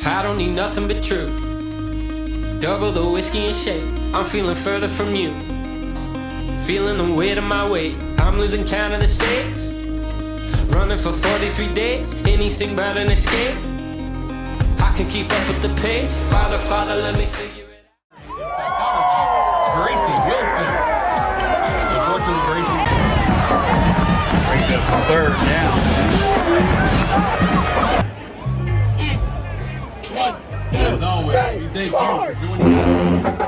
I don't need nothing but truth. Double the whiskey and shake. I'm feeling further from you. Feeling the weight of my weight. I'm losing count of the states. Running for 43 days. Anything but an escape. I can keep up with the pace. Father, Father, let me figure it out. Gracie Wilson. Unfortunately, Gracie brings up the third down. As always, we thank you for joining us.